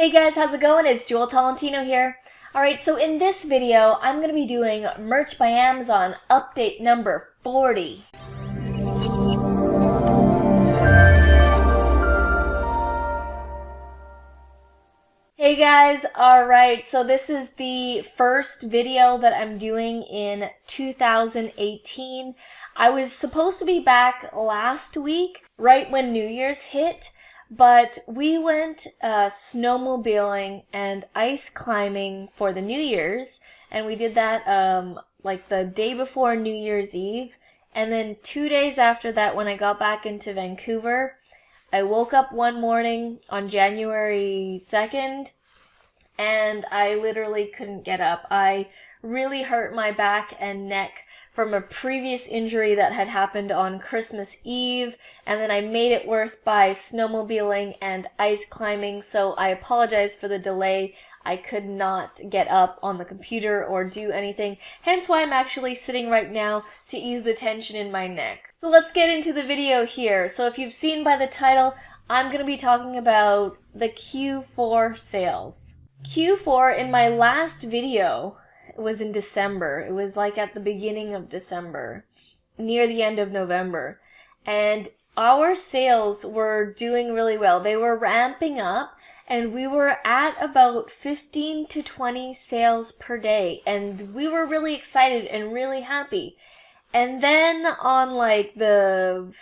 Hey guys, how's it going? It's Jewel Tolentino here. Alright, so in this video, I'm going to be doing Merch by Amazon update number 40. Hey guys, alright, so this is the first video that I'm doing in 2018. I was supposed to be back last week, right when New Year's hit, but we went snowmobiling and ice climbing for the New Year's, and we did that like the day before New Year's Eve, and then 2 days after that when I got back into Vancouver, I woke up one morning on January 2nd, and I literally couldn't get up. I really hurt my back and neck from a previous injury that had happened on Christmas Eve, and then I made it worse by snowmobiling and ice climbing, so I apologize for the delay. I could not get up on the computer or do anything, hence why I'm actually sitting right now to ease the tension in my neck. So let's get into the video here. So if you've seen by the title, I'm going to be talking about the Q4 sales. Q4 in my last video was in December. It was like at the beginning of December, near the end of November. And our sales were doing really well. They were ramping up, and we were at about 15 to 20 sales per day. And we were really excited and really happy. And then on like the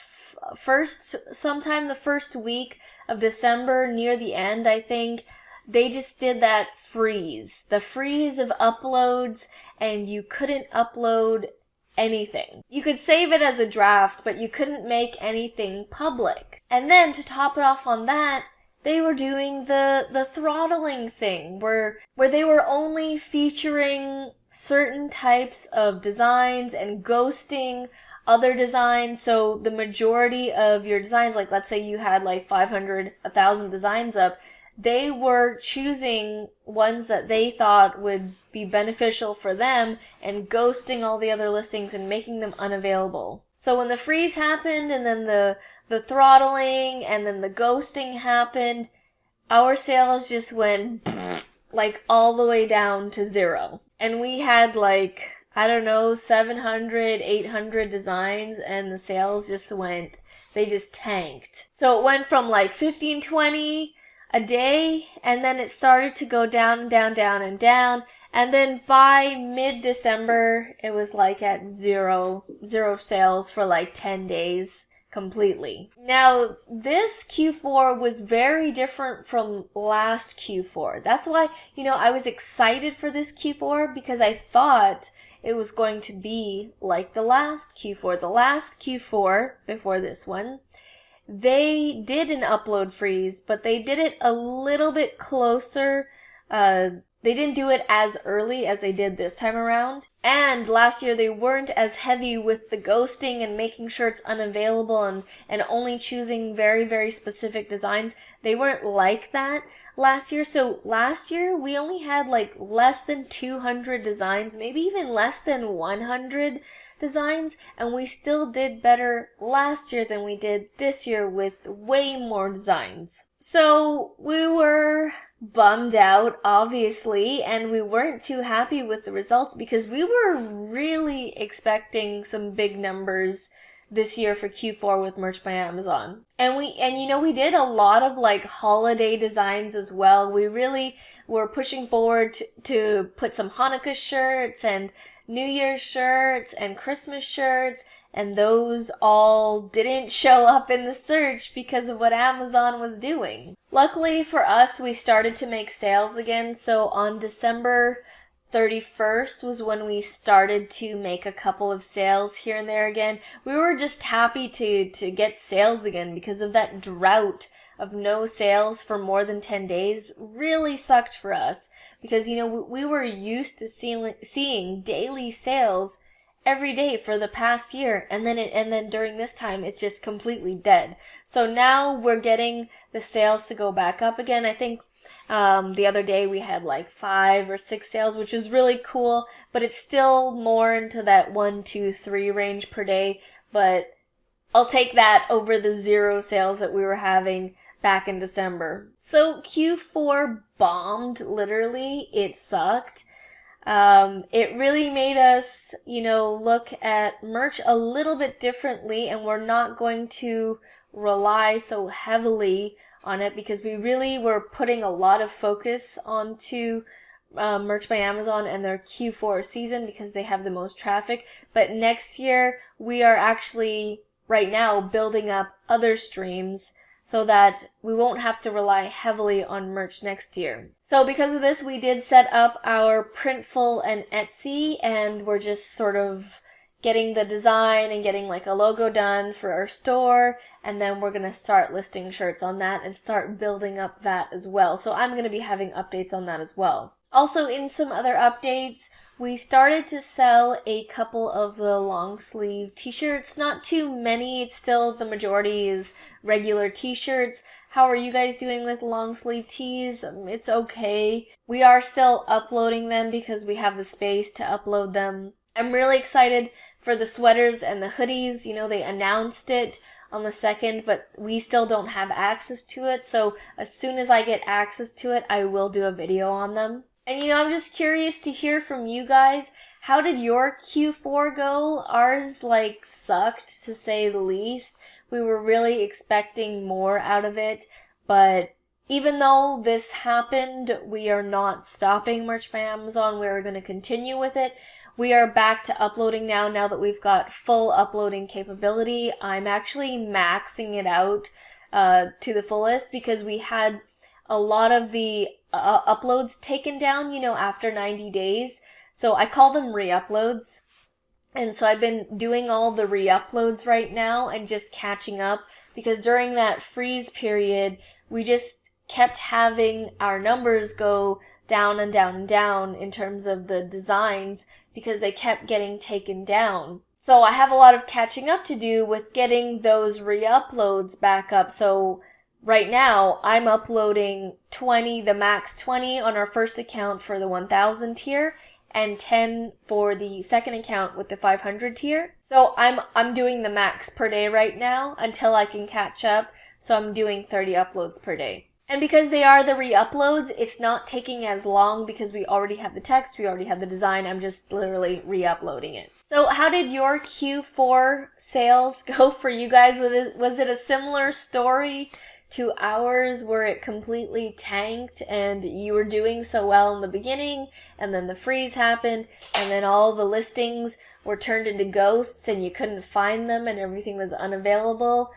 sometime the first week of December, near the end, I think, they just did that freeze. The freeze of uploads, and you couldn't upload anything. You could save it as a draft, but you couldn't make anything public. And then to top it off on that, they were doing the throttling thing, where they were only featuring certain types of designs and ghosting other designs. So the majority of your designs, like let's say you had like 500, 1,000 designs up, they were choosing ones that they thought would be beneficial for them and ghosting all the other listings and making them unavailable. So when the freeze happened, and then the throttling, and then the ghosting happened, our sales just went like all the way down to zero. And we had like, I don't know, 700, 800 designs, and the sales just went, they just tanked. So it went from like 15, 20 a day, and then it started to go down, down, down, and down, and then by mid-December, it was like at zero sales for like 10 days completely. Now, this Q4 was very different from last Q4. That's why, I was excited for this Q4, because I thought it was going to be like the last Q4. The last Q4, before this one, they did an upload freeze, but they did it a little bit closer. They didn't do it as early as they did this time around. And last year they weren't as heavy with the ghosting and making sure it's unavailable and only choosing very, very specific designs. They weren't like that last year. So last year we only had like less than 200 designs, maybe even less than 100 designs, and we still did better last year than we did this year with way more designs. So we were bummed out, obviously, and we weren't too happy with the results, because we were really expecting some big numbers this year for Q4 with Merch by Amazon. And we did a lot of like holiday designs as well. We really were pushing forward to put some Hanukkah shirts and New Year's shirts and Christmas shirts, and those all didn't show up in the search because of what Amazon was doing. Luckily for us, we started to make sales again, so on December 31st was when we started to make a couple of sales here and there again. We were just happy to get sales again, because of that drought of no sales for more than 10 days really sucked for us, because we were used to seeing daily sales every day for the past year, and then during this time it's just completely dead. So now we're getting the sales to go back up again. I think the other day we had like 5 or 6 sales, which is really cool, but it's still more into that 1, 2, 3 range per day. But I'll take that over the 0 sales that we were having back in December. So Q4 bombed, literally. It sucked. It really made us, look at merch a little bit differently, and we're not going to rely so heavily on it because we really were putting a lot of focus onto Merch by Amazon and their Q4 season because they have the most traffic. But next year, we are actually right now building up other streams so that we won't have to rely heavily on merch next year. So because of this, we did set up our Printful and Etsy, and we're just sort of getting the design and getting like a logo done for our store, and then we're going to start listing shirts on that and start building up that as well. So I'm going to be having updates on that as well. Also, in some other updates, we started to sell a couple of the long sleeve t-shirts. Not too many, it's still the majority is regular t-shirts. How are you guys doing with long sleeve tees? It's okay. We are still uploading them because we have the space to upload them. I'm really excited for the sweaters and the hoodies. They announced it on the 2nd, but we still don't have access to it. So as soon as I get access to it, I will do a video on them. And I'm just curious to hear from you guys. How did your Q4 go? Ours sucked, to say the least. We were really expecting more out of it, but even though this happened, we are not stopping Merch by Amazon. We are going to continue with it. We are back to uploading now that we've got full uploading capability. I'm actually maxing it out to the fullest because we had a lot of the uploads taken down, after 90 days. So I call them re-uploads. And so I've been doing all the re-uploads right now and just catching up because during that freeze period, we just kept having our numbers go down and down and down in terms of the designs because they kept getting taken down. So I have a lot of catching up to do with getting those re-uploads back up. So right now, I'm uploading 20, the max 20 on our first account for the 1000 tier and 10 for the second account with the 500 tier. So I'm doing the max per day right now until I can catch up. So I'm doing 30 uploads per day. And because they are the re-uploads, it's not taking as long because we already have the text, we already have the design. I'm just literally re-uploading it. So how did your Q4 sales go for you guys? Was it a similar story to ours where it completely tanked and you were doing so well in the beginning and then the freeze happened and then all the listings were turned into ghosts and you couldn't find them and everything was unavailable?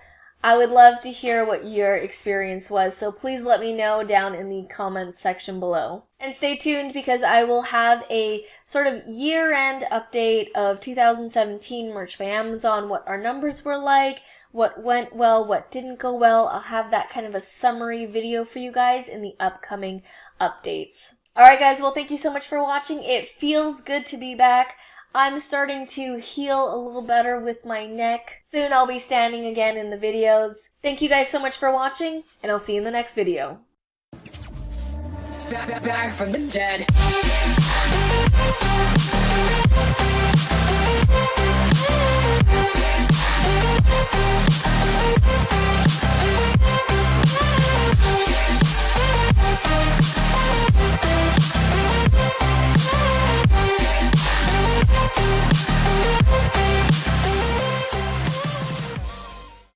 I would love to hear what your experience was, so please let me know down in the comments section below. And stay tuned because I will have a sort of year-end update of 2017 Merch by Amazon, what our numbers were like, what went well, what didn't go well. I'll have that kind of a summary video for you guys in the upcoming updates. Alright guys, well thank you so much for watching. It feels good to be back. I'm starting to heal a little better with my neck. Soon I'll be standing again in the videos. Thank you guys so much for watching, and I'll see you in the next video. Back from the dead.